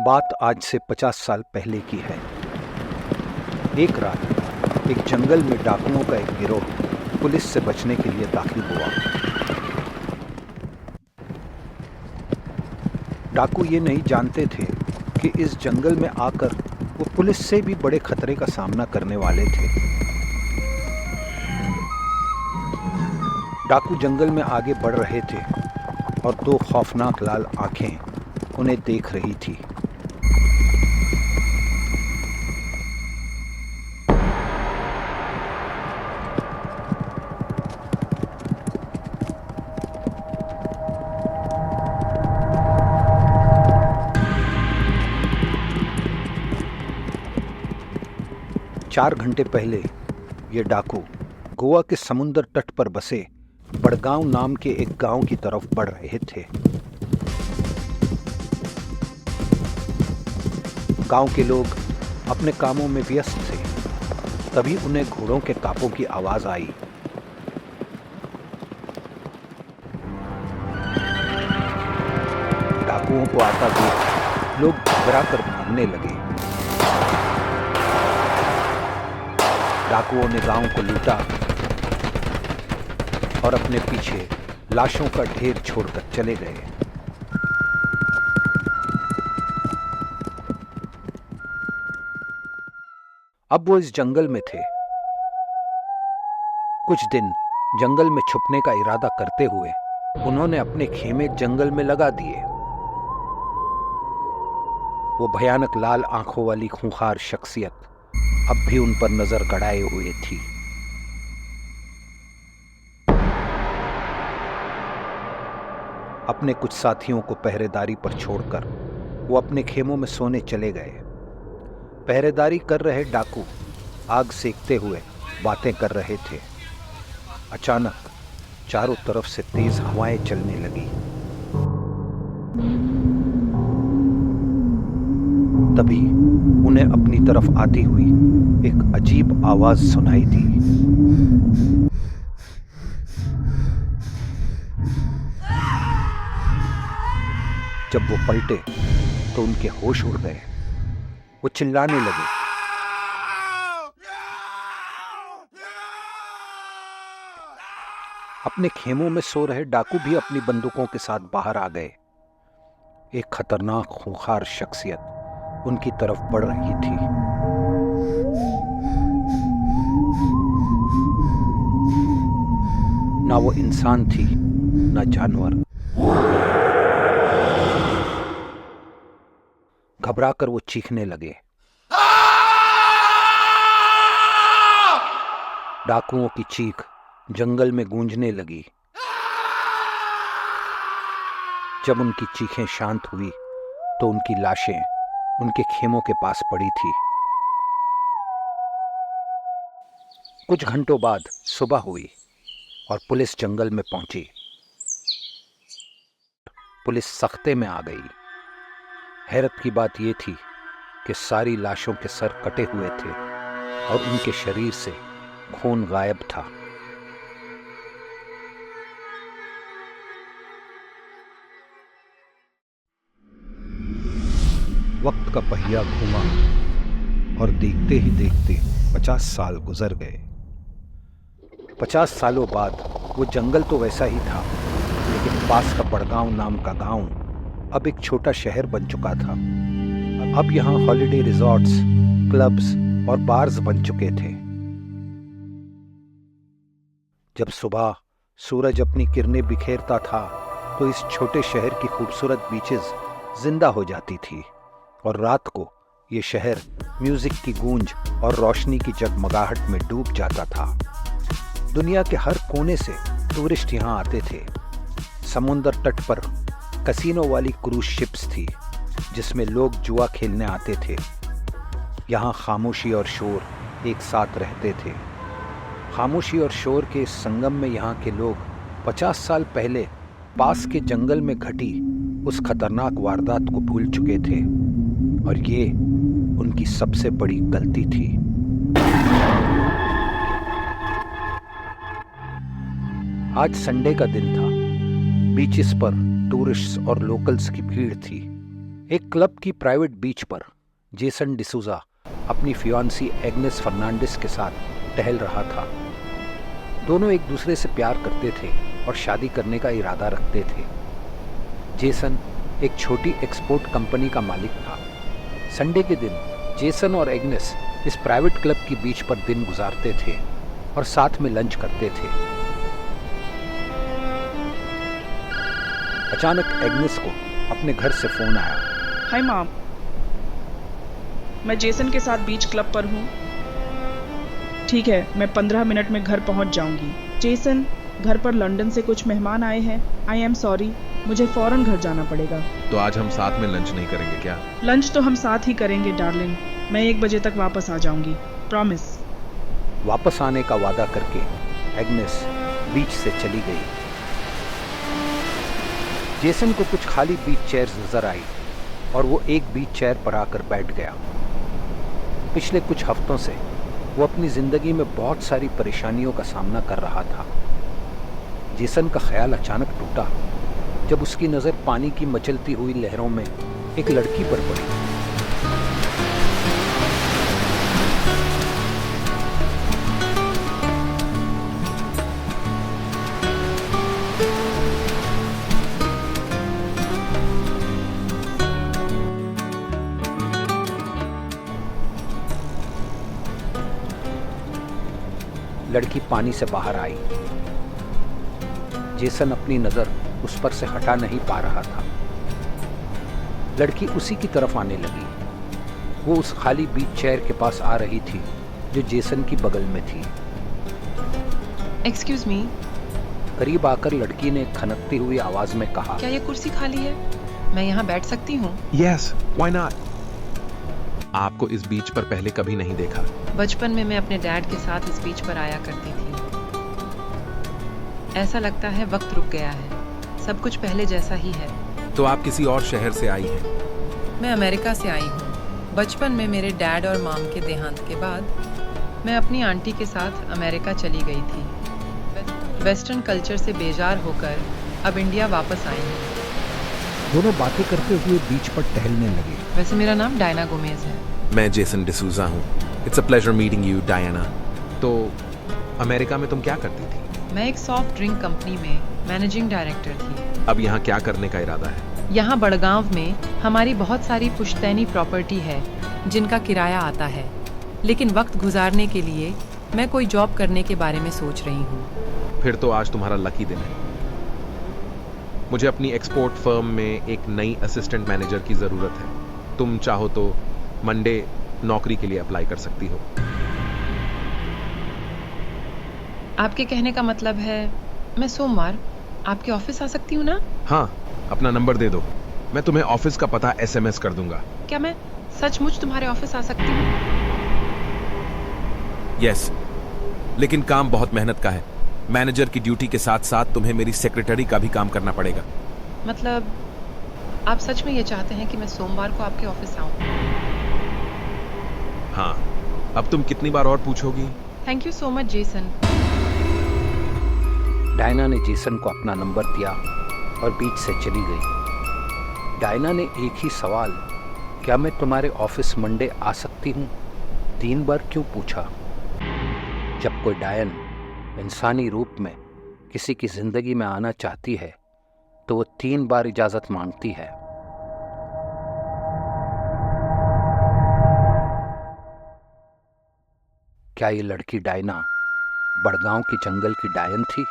बात आज से 50 साल पहले की है। एक रात एक जंगल में डाकुओं का एक गिरोह पुलिस से बचने के लिए दाखिल हुआ। डाकू ये नहीं जानते थे कि इस जंगल में आकर वो पुलिस से भी बड़े खतरे का सामना करने वाले थे। डाकू जंगल में आगे बढ़ रहे थे और दो खौफनाक लाल आंखें उन्हें देख रही थी। चार घंटे पहले ये डाकू गोवा के समुद्र तट पर बसे बड़गांव नाम के एक गांव की तरफ बढ़ रहे थे। गांव के लोग अपने कामों में व्यस्त थे। तभी उन्हें घोड़ों के कापों की आवाज आई। डाकुओं को आता देख लोग घबरा कर भागने लगे। डाकुओं ने गांव को लूटा और अपने पीछे लाशों का ढेर छोड़कर चले गए। अब वो इस जंगल में थे। कुछ दिन जंगल में छुपने का इरादा करते हुए उन्होंने अपने खेमे जंगल में लगा दिए। वो भयानक लाल आंखों वाली खूंखार शख्सियत अब भी उन पर नजर गड़ाए हुए थी। अपने कुछ साथियों को पहरेदारी पर छोड़कर वो अपने खेमों में सोने चले गए। पहरेदारी कर रहे डाकू आग सेकते हुए बातें कर रहे थे। अचानक चारों तरफ से तेज हवाएं चलने लगी। तभी उन्हें अपनी तरफ आती हुई एक अजीब आवाज सुनाई दी। जब वो पलटे तो उनके होश उड़ गए। वो चिल्लाने लगे। अपने खेमों में सो रहे डाकू भी अपनी बंदूकों के साथ बाहर आ गए। एक खतरनाक खूंखार शख्सियत उनकी तरफ बढ़ रही थी। ना वो इंसान थी ना जानवर। घबराकर वो चीखने लगे। डाकुओं की चीख जंगल में गूंजने लगी। जब उनकी चीखें शांत हुई तो उनकी लाशें उनके खेमों के पास पड़ी थी। कुछ घंटों बाद सुबह हुई और पुलिस जंगल में पहुंची। पुलिस सख्ते में आ गई। हैरत की बात यह थी कि सारी लाशों के सर कटे हुए थे और उनके शरीर से खून गायब था। वक्त का पहिया घूमा और देखते ही देखते 50 साल गुजर गए। 50 सालों बाद वो जंगल तो वैसा ही था, लेकिन पास का बड़गांव नाम का गांव अब एक छोटा शहर बन चुका था। अब यहाँ हॉलिडे रिजॉर्ट्स, क्लब्स और बार्स बन चुके थे। जब सुबह सूरज अपनी किरणें बिखेरता था तो इस छोटे शहर की खूबसूरत बीचेस जिंदा हो जाती थी और रात को ये शहर म्यूजिक की गूंज और रोशनी की जगमगाहट में डूब जाता था। दुनिया के हर कोने से टूरिस्ट यहाँ आते थे। समुद्र तट पर कसीनो वाली क्रूज शिप्स थी जिसमें लोग जुआ खेलने आते थे। यहाँ खामोशी और शोर एक साथ रहते थे। खामोशी और शोर के इस संगम में यहाँ के लोग 50 साल पहले पास के जंगल में घटी उस खतरनाक वारदात को भूल चुके थे और ये उनकी सबसे बड़ी गलती थी। आज संडे का दिन था। बीचेस पर टूरिस्ट्स और लोकल्स की भीड़ थी। एक क्लब की प्राइवेट बीच पर जेसन डिसूजा अपनी फियांसी एग्नेस फर्नांडिस के साथ टहल रहा था। दोनों एक दूसरे से प्यार करते थे और शादी करने का इरादा रखते थे। जेसन एक छोटी एक्सपोर्ट कंपनी का मालिक था। संडे के दिन जेसन और एग्नेस इस प्राइवेट क्लब की बीच पर दिन गुजारते थे और साथ में लंच करते थे। अचानक एग्नेस को अपने घर से फोन आया। हाय मॉम, मैं जेसन के साथ बीच क्लब पर हूँ। ठीक है, मैं 15 मिनट में घर पहुँच जाऊँगी। जेसन, घर पर लंदन से कुछ मेहमान आए हैं। आई एम सॉरी, मुझे फौरन घर जाना पड़ेगा। तो आज हम साथ में लंच नहीं करेंगे क्या? लंच तो हम साथ ही करेंगे डार्लिंग। मैं 1 बजे तक वापस आ जाऊँगी, प्रॉमिस। वापस आने का वादा करके एग्नेस बीच से चली गई। जेसन को कुछ खाली बीच चेयर्स नजर आई और वो एक बीच चेयर पर आकर बैठ गया। पिछले कुछ हफ्तों से वो अपनी जिंदगी में बहुत सारी परेशानियों का सामना कर रहा था। जेसन का ख्याल अचानक टूटा जब उसकी नजर पानी की मचलती हुई लहरों में एक लड़की पर पड़ी। लड़की पानी से बाहर आई। जेसन अपनी नजर उस पर से हटा नहीं पा रहा था। लड़की उसी की तरफ आने लगी। वो उस खाली बीच चेयर के पास आ रही थी जो जेसन की बगल में थी। Excuse me. करीब आकर लड़की ने खनकती हुई आवाज में कहा, क्या ये कुर्सी खाली है? मैं यहाँ बैठ सकती हूँ? Yes, why not? आपको इस बीच पर पहले कभी नहीं देखा। बचपन में मैं अपने डैड के साथ इस बीच पर आया करती थी। ऐसा लगता है वक्त रुक गया है, सब कुछ पहले जैसा ही है। तो आप किसी और शहर से आई हैं? मैं अमेरिका से आई हूँ। बचपन में मेरे डैड और मॉम के देहांत के बाद मैं अपनी आंटी के साथ अमेरिका चली गई थी। वेस्टर्न कल्चर से बेजार होकर अब इंडिया वापस आई हूँ। दोनों बातें करते हुए बीच पर टहलने लगे। वैसे मेरा नाम डायना गोमेज है। मैं जेसन डिसूजा हूँ। It's a pleasure meeting you, Diana. तो अमेरिका में तुम क्या करती थी? मैं एक सॉफ्ट ड्रिंक कंपनी में मैनेजिंग डायरेक्टर थी। अब यहाँ क्या करने का इरादा है? यहाँ बड़गांव में हमारी बहुत सारी पुश्तैनी प्रॉपर्टी है जिनका किराया आता है, लेकिन वक्त गुजारने के लिए मैं कोई जॉब करने के बारे में सोच रही हूँ। फिर तो आज तुम्हारा लकी दिन है। मुझे अपनी एक्सपोर्ट फर्म में एक नई असिस्टेंट मैनेजर की ज़रूरत है। तुम चाहो तो मंडे नौकरी के लिए अप्लाई कर सकती हो। आपके कहने का मतलब है मैं सोमवार आपके ऑफिस आ सकती हूँ ना? हाँ, अपना नंबर दे दो, मैं तुम्हें ऑफिस का पता SMS कर दूंगा। क्या मैं सचमुच तुम्हारे ऑफिस आ सकती हूँ? यस, लेकिन काम बहुत मेहनत का है। मैनेजर की ड्यूटी के साथ साथ तुम्हें मेरी सेक्रेटरी का भी काम करना पड़ेगा। मतलब आप सच में ये चाहते हैं कि मैं सोमवार को आपके ऑफिस आऊँ? हाँ, अब तुम कितनी बार और पूछोगी? Thank you so much Jason. Diana ने जेसन को अपना नंबर दिया और बीच से चली गई। डायना ने एक ही सवाल, क्या मैं तुम्हारे ऑफिस मंडे आ सकती हूँ, 3 बार क्यों पूछा। जब कोई डायन इंसानी रूप में किसी की जिंदगी में आना चाहती है तो वो 3 बार इजाजत मांगती है। क्या ये लड़की डायना बड़गांव के जंगल की डायन थी?